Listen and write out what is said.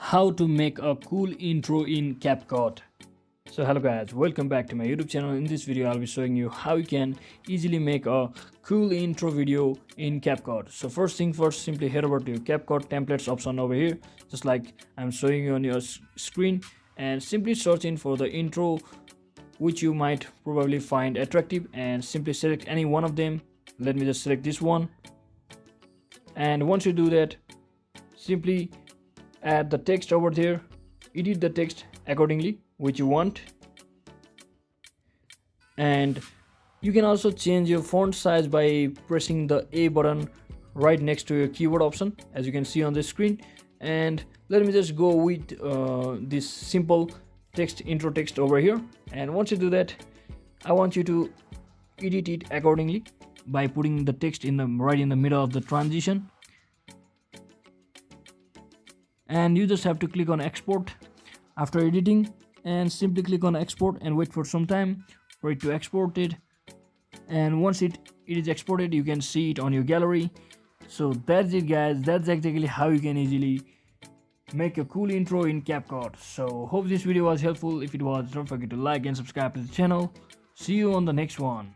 How to make a cool intro in Capcut. So hello guys, welcome back to my YouTube channel. In this video I'll be showing you how you can easily make a cool intro video in Capcut. So first thing first, simply head over to Capcut templates option over here, just like I'm showing you on your screen, and simply search in for the intro which you might probably find attractive, and simply select any one of them. Let me just select this one, and once you do that, simply add the text over there, edit the text accordingly which you want, and you can also change your font size by pressing the A button right next to your keyboard option, as you can see on the screen. And let me just go with this simple text, intro text over here, and once you do that, I want you to edit it accordingly by putting the text in the right in the middle of the transition, and you just have to click on export after editing, and simply click on export and wait for some time for it to export it. And once it is exported, you can see it on your gallery. So that's it guys, that's exactly how you can easily make a cool intro in Capcut. So hope this video was helpful. If it was, don't forget to like and subscribe to the channel. See you on the next one.